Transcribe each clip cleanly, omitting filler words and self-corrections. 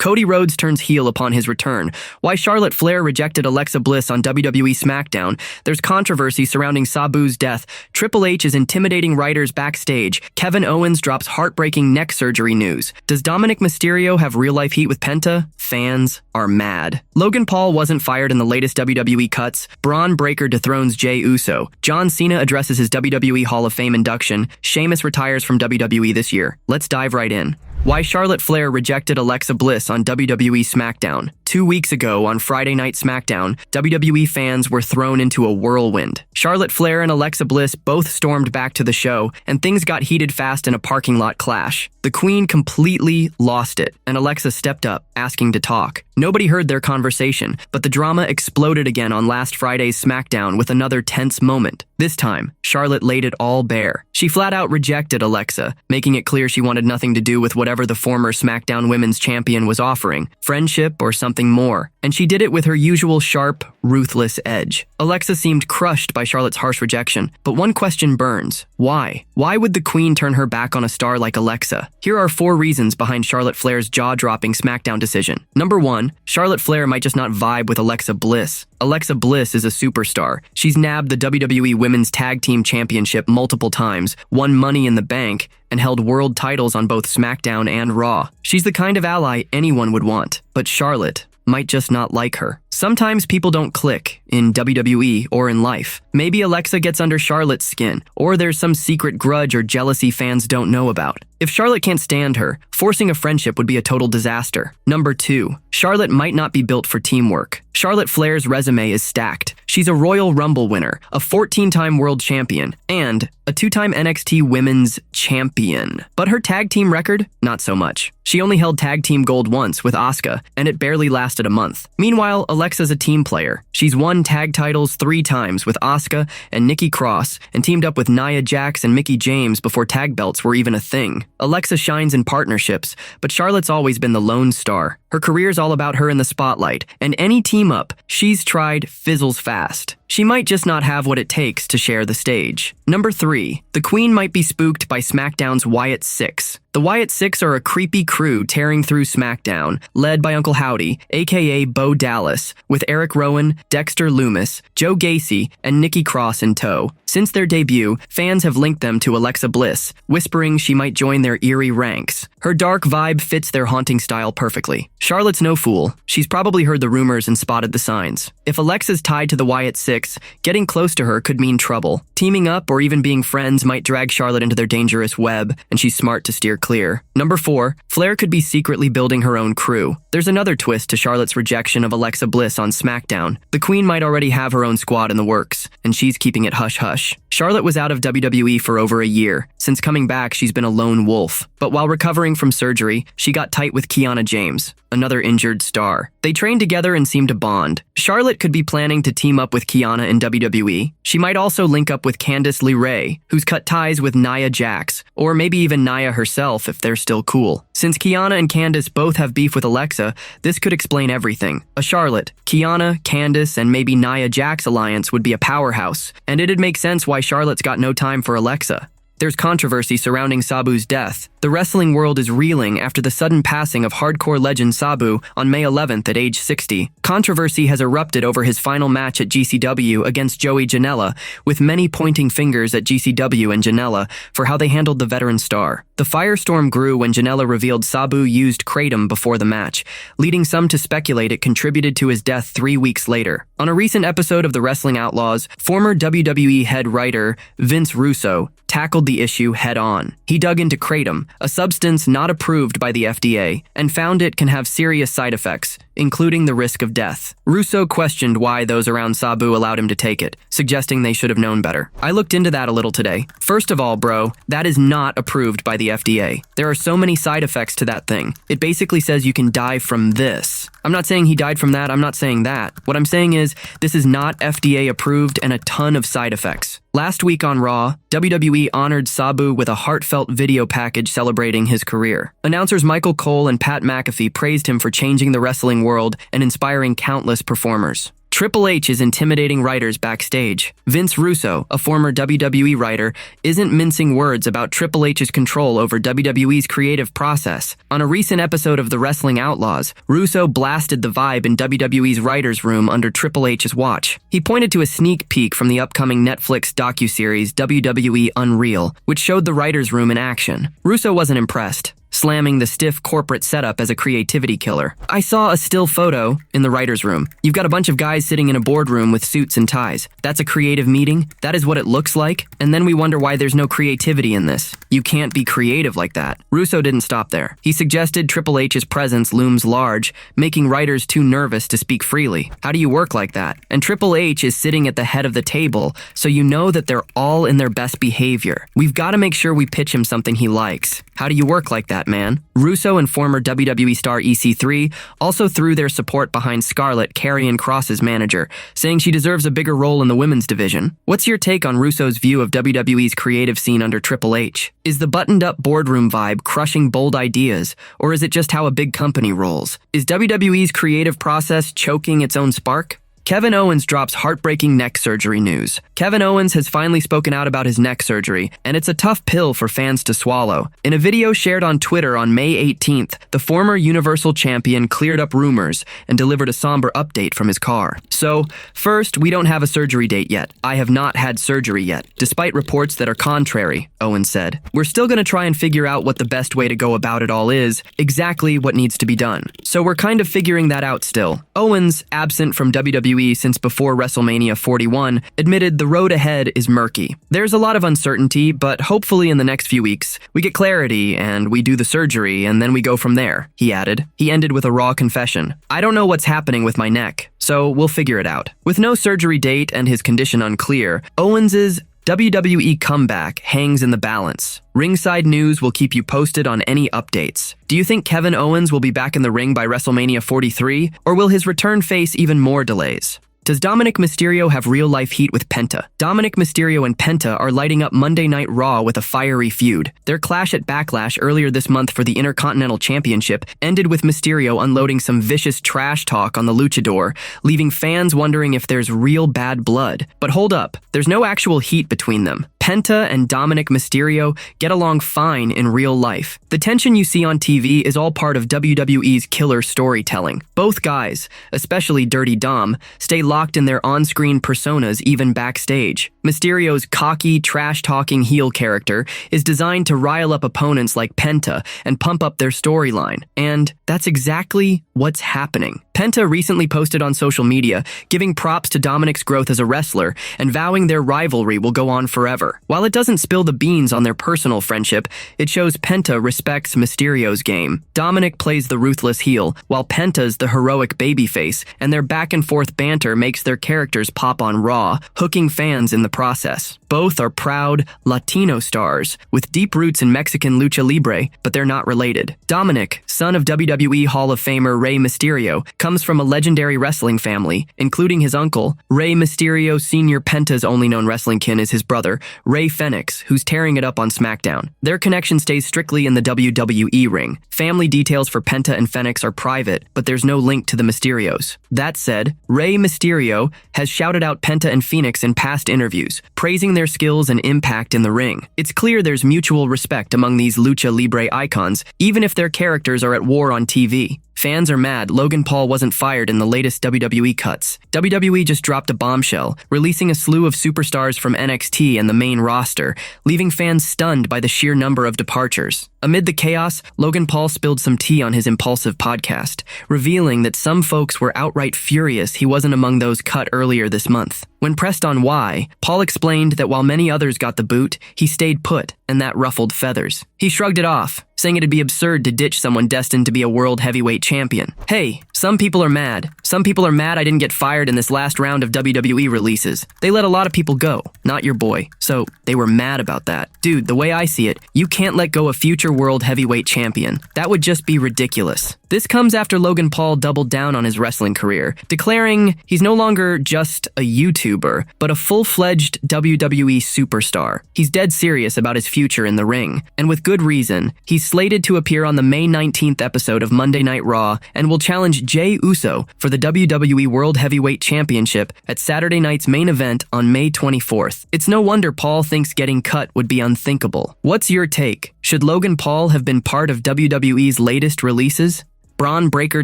Cody Rhodes turns heel upon his return. Why Charlotte Flair rejected Alexa Bliss on WWE SmackDown. There's controversy surrounding Sabu's death. Triple H is intimidating writers backstage. Kevin Owens drops heartbreaking neck surgery news. Does Dominik Mysterio have real-life heat with Penta? Fans are mad. Logan Paul wasn't fired in the latest WWE Cuts. Bron Breakker dethrones Jey Uso. John Cena addresses his WWE Hall of Fame induction. Sheamus retires from WWE this year. Let's dive right in. Why Charlotte Flair rejected Alexa Bliss on WWE SmackDown. 2 weeks ago, on Friday Night SmackDown, WWE fans were thrown into a whirlwind. Charlotte Flair and Alexa Bliss both stormed back to the show, and things got heated fast in a parking lot clash. The Queen completely lost it, and Alexa stepped up, asking to talk. Nobody heard their conversation, but the drama exploded again on last Friday's SmackDown with another tense moment. This time, Charlotte laid it all bare. She flat out rejected Alexa, making it clear she wanted nothing to do with whatever the former SmackDown Women's Champion was offering, friendship or something more. And she did it with her usual sharp, ruthless edge. Alexa seemed crushed by Charlotte's harsh rejection, but one question burns. Why? Why would the Queen turn her back on a star like Alexa? Here are 4 reasons behind Charlotte Flair's jaw-dropping SmackDown decision. Number 1, Charlotte Flair might just not vibe with Alexa Bliss. Alexa Bliss is a superstar. She's nabbed the WWE Women's Tag Team Championship multiple times, won Money in the Bank, and held world titles on both SmackDown and Raw. She's the kind of ally anyone would want, but Charlotte might just not like her. Sometimes people don't click, in WWE or in life. Maybe Alexa gets under Charlotte's skin, or there's some secret grudge or jealousy fans don't know about. If Charlotte can't stand her, forcing a friendship would be a total disaster. Number 2, Charlotte might not be built for teamwork. Charlotte Flair's resume is stacked. She's a Royal Rumble winner, a 14-time world champion, and a 2-time NXT Women's Champion. But her tag team record? Not so much. She only held tag team gold once with Asuka, and it barely lasted a month. Meanwhile, Alexa's a team player. She's won tag titles 3 times with Asuka and Nikki Cross, and teamed up with Nia Jax and Mickie James before tag belts were even a thing. Alexa shines in partnerships, but Charlotte's always been the lone star. Her career's all about her in the spotlight, and any team-up she's tried fizzles fast. She might just not have what it takes to share the stage. Number 3, the Queen might be spooked by SmackDown's Wyatt 6. The Wyatt 6 are a creepy crew tearing through SmackDown, led by Uncle Howdy, aka Bo Dallas, with Eric Rowan, Dexter Lumis, Joe Gacy, and Nikki Cross in tow. Since their debut, fans have linked them to Alexa Bliss, whispering she might join their eerie ranks. Her dark vibe fits their haunting style perfectly. Charlotte's no fool. She's probably heard the rumors and spotted the signs. If Alexa's tied to the Wyatt 6, getting close to her could mean trouble. Teaming up or even being friends might drag Charlotte into their dangerous web, and she's smart to steer clear. Number 4, Flair could be secretly building her own crew. There's another twist to Charlotte's rejection of Alexa Bliss on SmackDown. The Queen might already have her own squad in the works, and she's keeping it hush-hush. Charlotte was out of WWE for over a year. Since coming back, she's been a lone wolf. But while recovering from surgery, she got tight with Kiana James, another injured star. They trained together and seemed to bond. Charlotte could be planning to team up with Kiana in WWE. She might also link up with Candice LeRae, who's cut ties with Nia Jax, or maybe even Nia herself if they're still cool. Since Kiana and Candice both have beef with Alexa, this could explain everything. A Charlotte, Kiana, Candice, and maybe Nia Jax alliance would be a powerhouse, and it'd make sense why Charlotte's got no time for Alexa. There's controversy surrounding Sabu's death. The wrestling world is reeling after the sudden passing of hardcore legend Sabu on May 11th at age 60. Controversy has erupted over his final match at GCW against Joey Janela, with many pointing fingers at GCW and Janela for how they handled the veteran star. The firestorm grew when Janela revealed Sabu used kratom before the match, leading some to speculate it contributed to his death 3 weeks later. On a recent episode of The Wrestling Outlaws, former WWE head writer Vince Russo tackled the issue head-on. He dug into kratom, a substance not approved by the FDA, and found it can have serious side effects, including the risk of death. Russo questioned why those around Sabu allowed him to take it, suggesting they should have known better. I looked into that a little today. First of all, bro, that is not approved by the FDA. There are so many side effects to that thing. It basically says you can die from this. I'm not saying he died from that, I'm not saying that. What I'm saying is, this is not FDA approved and a ton of side effects. Last week on Raw, WWE honored Sabu with a heartfelt video package celebrating his career. Announcers Michael Cole and Pat McAfee praised him for changing the wrestling world and inspiring countless performers. Triple H is intimidating writers backstage. Vince Russo, a former WWE writer, isn't mincing words about Triple H's control over WWE's creative process. On a recent episode of The Wrestling Outlaws, Russo blasted the vibe in WWE's writers' room under Triple H's watch. He pointed to a sneak peek from the upcoming Netflix docuseries WWE Unreal, which showed the writers' room in action. Russo wasn't impressed, slamming the stiff corporate setup as a creativity killer. I saw a still photo in the writer's room. You've got a bunch of guys sitting in a boardroom with suits and ties. That's a creative meeting? That is what it looks like? And then we wonder why there's no creativity in this. You can't be creative like that. Russo didn't stop there. He suggested Triple H's presence looms large, making writers too nervous to speak freely. How do you work like that? And Triple H is sitting at the head of the table, so you know that they're all in their best behavior. We've got to make sure we pitch him something he likes. How do you work like that, man? Russo and former WWE star EC3 also threw their support behind Scarlett, Karrion Kross's manager, saying she deserves a bigger role in the women's division. What's your take on Russo's view of WWE's creative scene under Triple H? Is the buttoned-up boardroom vibe crushing bold ideas, or is it just how a big company rolls? Is WWE's creative process choking its own spark? Kevin Owens drops heartbreaking neck surgery news. Kevin Owens has finally spoken out about his neck surgery, and it's a tough pill for fans to swallow. In a video shared on Twitter on May 18th, the former Universal Champion cleared up rumors and delivered a somber update from his car. So, first, we don't have a surgery date yet. I have not had surgery yet, despite reports that are contrary, Owens said. We're still going to try and figure out what the best way to go about it all is, exactly what needs to be done. So we're kind of figuring that out still. Owens, absent from WWE since before WrestleMania 41, admitted the road ahead is murky. There's a lot of uncertainty, but hopefully in the next few weeks, we get clarity and we do the surgery and then we go from there, he added. He ended with a raw confession. I don't know what's happening with my neck, so we'll figure it out. With no surgery date and his condition unclear, Owens's WWE comeback hangs in the balance. Ringside News will keep you posted on any updates. Do you think Kevin Owens will be back in the ring by WrestleMania 43, or will his return face even more delays? Does Dominik Mysterio have real-life heat with Penta? Dominik Mysterio and Penta are lighting up Monday Night Raw with a fiery feud. Their clash at Backlash earlier this month for the Intercontinental Championship ended with Mysterio unloading some vicious trash talk on the luchador, leaving fans wondering if there's real bad blood. But hold up, there's no actual heat between them. Penta and Dominik Mysterio get along fine in real life. The tension you see on TV is all part of WWE's killer storytelling. Both guys, especially Dirty Dom, stay locked in their on-screen personas even backstage. Mysterio's cocky, trash-talking heel character is designed to rile up opponents like Penta and pump up their storyline. And that's exactly what's happening. Penta recently posted on social media, giving props to Dominik's growth as a wrestler and vowing their rivalry will go on forever. While it doesn't spill the beans on their personal friendship, it shows Penta respects Mysterio's game. Dominik plays the ruthless heel, while Penta's the heroic babyface, and their back-and-forth banter makes their characters pop on Raw, hooking fans in the process. Both are proud Latino stars, with deep roots in Mexican lucha libre, but they're not related. Dominik, son of WWE Hall of Famer Rey Mysterio, comes from a legendary wrestling family, including his uncle. Rey Mysterio Sr. Penta's only known wrestling kin is his brother, Rey Fenix, who's tearing it up on SmackDown. Their connection stays strictly in the WWE ring. Family details for Penta and Fenix are private, but there's no link to the Mysterios. That said, Rey Mysterio has shouted out Penta and Fenix in past interviews, praising their skills and impact in the ring. It's clear there's mutual respect among these lucha libre icons, even if their characters are at war on TV. Fans are mad Logan Paul wasn't fired in the latest WWE Cuts. WWE just dropped a bombshell, releasing a slew of superstars from NXT and the main roster, leaving fans stunned by the sheer number of departures. Amid the chaos, Logan Paul spilled some tea on his Impulsive podcast, revealing that some folks were outright furious he wasn't among those cut earlier this month. When pressed on why, Paul explained that while many others got the boot, he stayed put, and that ruffled feathers. He shrugged it off, saying it'd be absurd to ditch someone destined to be a world heavyweight champion. Hey, some people are mad. Some people are mad I didn't get fired in this last round of WWE releases. They let a lot of people go, not your boy. So they were mad about that. Dude, the way I see it, you can't let go a future world heavyweight champion. That would just be ridiculous. This comes after Logan Paul doubled down on his wrestling career, declaring he's no longer just a YouTuber, but a full-fledged WWE superstar. He's dead serious about his future in the ring, and with good reason. He's slated to appear on the May 19th episode of Monday Night Raw and will challenge Jey Uso for the WWE World Heavyweight Championship at Saturday night's main event on May 24th. It's no wonder Paul thinks getting cut would be unthinkable. What's your take? Should Logan Paul have been part of WWE's latest releases? Bron Breakker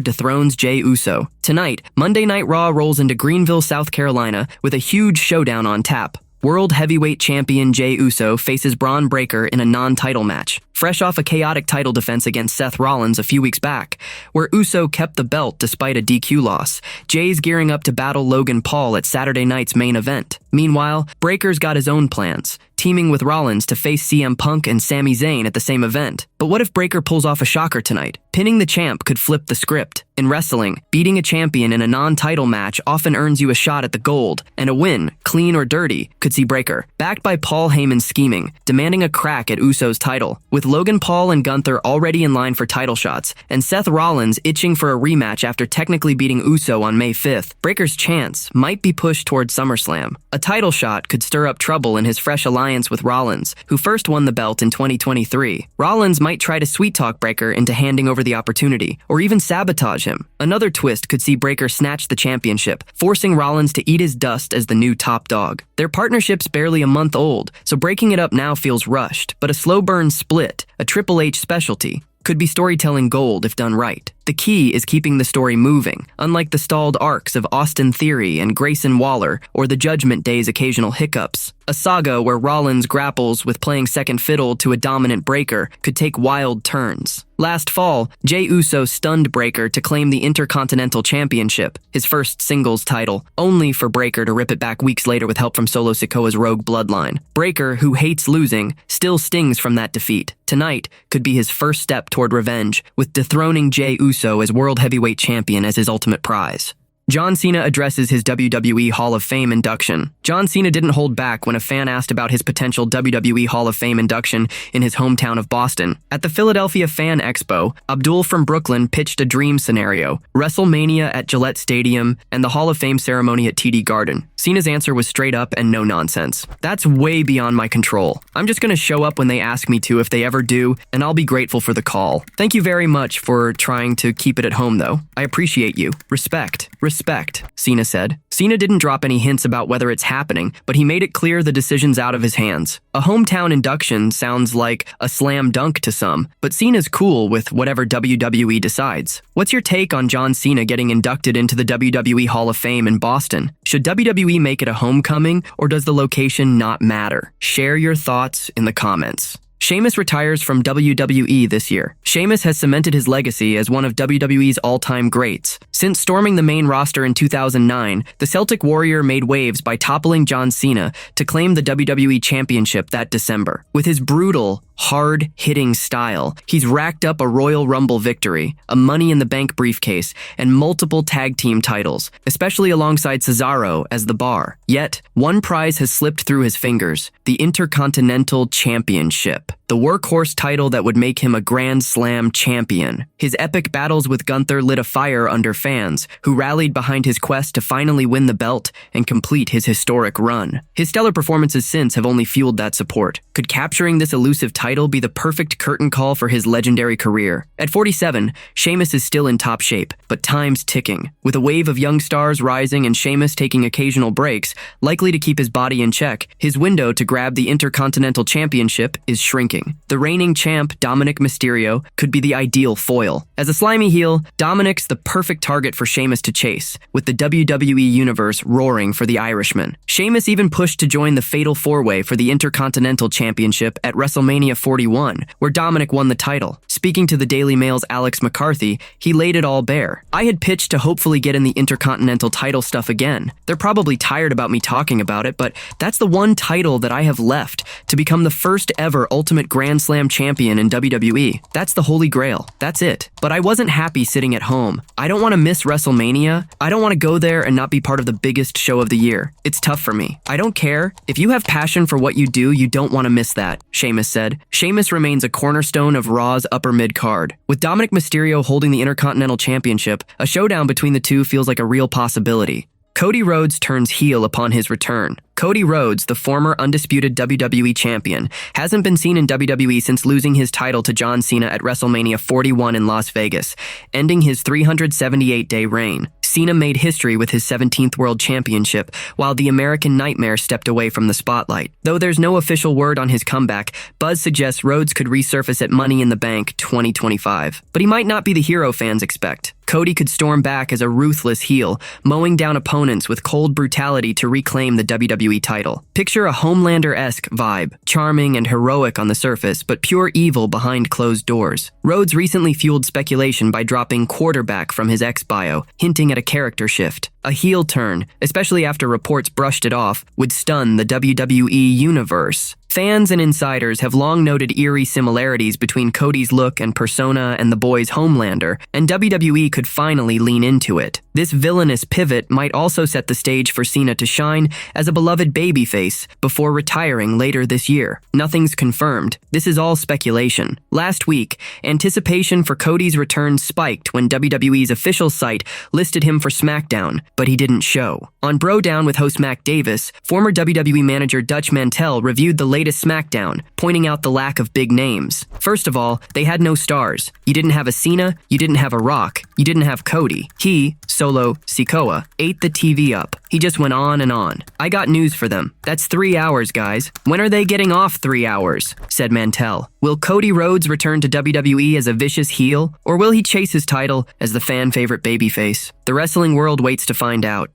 dethrones Jey Uso. Tonight, Monday Night Raw rolls into Greenville, South Carolina with a huge showdown on tap. World Heavyweight Champion Jey Uso faces Bron Breakker in a non-title match, fresh off a chaotic title defense against Seth Rollins a few weeks back, where Uso kept the belt despite a DQ loss. Jey's gearing up to battle Logan Paul at Saturday night's main event. Meanwhile, Breakker's got his own plans, teaming with Rollins to face CM Punk and Sami Zayn at the same event. But what if Breakker pulls off a shocker tonight? Pinning the champ could flip the script. In wrestling, beating a champion in a non-title match often earns you a shot at the gold, and a win, clean or dirty, could see Breakker, backed by Paul Heyman's scheming, demanding a crack at Uso's title. With Logan Paul and Gunther already in line for title shots, and Seth Rollins itching for a rematch after technically beating Uso on May 5th, Breakker's chance might be pushed toward SummerSlam. A title shot could stir up trouble in his fresh alliance with Rollins, who first won the belt in 2023. Rollins might try to sweet-talk Breakker into handing over the opportunity, or even sabotage him. Another twist could see Breakker snatch the championship, forcing Rollins to eat his dust as the new top dog. Their partnership's barely a month old, so breaking it up now feels rushed, but a slow burn split, a Triple H specialty, could be storytelling gold if done right. The key is keeping the story moving, unlike the stalled arcs of Austin Theory and Grayson Waller or the Judgment Day's occasional hiccups. A saga where Rollins grapples with playing second fiddle to a dominant Breakker could take wild turns. Last fall, Jey Uso stunned Breakker to claim the Intercontinental Championship, his first singles title, only for Breakker to rip it back weeks later with help from Solo Sikoa's Rogue Bloodline. Breakker, who hates losing, still stings from that defeat. Tonight could be his first step toward revenge, with dethroning Jey Uso as World Heavyweight Champion as his ultimate prize. John Cena addresses his WWE Hall of Fame induction. John Cena didn't hold back when a fan asked about his potential WWE Hall of Fame induction in his hometown of Boston. At the Philadelphia Fan Expo, Abdul from Brooklyn pitched a dream scenario: WrestleMania at Gillette Stadium and the Hall of Fame ceremony at TD Garden. Cena's answer was straight up and no nonsense. That's way beyond my control. I'm just gonna show up when they ask me to if they ever do, and I'll be grateful for the call. Thank you very much for trying to keep it at home though. I appreciate you. Respect. Respect, Cena said. Cena didn't drop any hints about whether it's happening, but he made it clear the decision's out of his hands. A hometown induction sounds like a slam dunk to some, but Cena's cool with whatever WWE decides. What's your take on John Cena getting inducted into the WWE Hall of Fame in Boston? Should WWE make it a homecoming, or does the location not matter? Share your thoughts in the comments. Sheamus retires from WWE this year. Sheamus has cemented his legacy as one of WWE's all-time greats. Since storming the main roster in 2009, the Celtic Warrior made waves by toppling John Cena to claim the WWE Championship that December. With his brutal, hard-hitting style, he's racked up a Royal Rumble victory, a Money in the Bank briefcase, and multiple tag team titles, especially alongside Cesaro as the Bar. Yet, one prize has slipped through his fingers: the Intercontinental Championship, the workhorse title that would make him a Grand Slam champion. His epic battles with Gunther lit a fire under fans, who rallied behind his quest to finally win the belt and complete his historic run. His stellar performances since have only fueled that support. Could capturing this elusive title be the perfect curtain call for his legendary career? At 47, Sheamus is still in top shape, but time's ticking. With a wave of young stars rising and Sheamus taking occasional breaks, likely to keep his body in check, his window to grab the Intercontinental Championship is shrinking. The reigning champ, Dominik Mysterio, could be the ideal foil. As a slimy heel, Dominik's the perfect target for Sheamus to chase, with the WWE Universe roaring for the Irishman. Sheamus even pushed to join the Fatal 4-Way for the Intercontinental Championship at WrestleMania 41, where Dominik won the title. Speaking to the Daily Mail's Alex McCarthy, he laid it all bare. "I had pitched to hopefully get in the Intercontinental title stuff again. They're probably tired about me talking about it, but that's the one title that I have left to become the first ever Ultimate Grand Slam champion in WWE. That's the holy grail. That's it. But I wasn't happy sitting at home. I don't want to miss WrestleMania. I don't want to go there and not be part of the biggest show of the year. It's tough for me. I don't care. If you have passion for what you do, you don't want to miss that," Sheamus said. Sheamus remains a cornerstone of Raw's upper mid-card. With Dominik Mysterio holding the Intercontinental Championship, a showdown between the two feels like a real possibility. Cody Rhodes turns heel upon his return. Cody Rhodes, the former undisputed WWE champion, hasn't been seen in WWE since losing his title to John Cena at WrestleMania 41 in Las Vegas, ending his 378-day reign. Cena made history with his 17th World Championship, while the American Nightmare stepped away from the spotlight. Though there's no official word on his comeback, buzz suggests Rhodes could resurface at Money in the Bank 2025. But he might not be the hero fans expect. Cody could storm back as a ruthless heel, mowing down opponents with cold brutality to reclaim the WWE title. Picture a Homelander-esque vibe, charming and heroic on the surface, but pure evil behind closed doors. Rhodes recently fueled speculation by dropping quarterback from his ex-bio, hinting at a character shift. A heel turn, especially after reports brushed it off, would stun the WWE universe. Fans and insiders have long noted eerie similarities between Cody's look and persona and the boy's Homelander, and WWE could finally lean into it. This villainous pivot might also set the stage for Cena to shine as a beloved babyface before retiring later this year. Nothing's confirmed. This is all speculation. Last week, anticipation for Cody's return spiked when WWE's official site listed him for SmackDown, but he didn't show. On Bro Down with host Mac Davis, former WWE manager Dutch Mantell reviewed the latest SmackDown, pointing out the lack of big names. First of all, they had no stars. You didn't have a Cena, you didn't have a Rock, you didn't have Cody. He, Solo Sikoa, ate the TV up. He just went on and on. I got news for them. That's 3 hours, guys. When are they getting off 3 hours? Said Mantell. Will Cody Rhodes return to WWE as a vicious heel, or will he chase his title as the fan favorite babyface? The wrestling world waits to find out.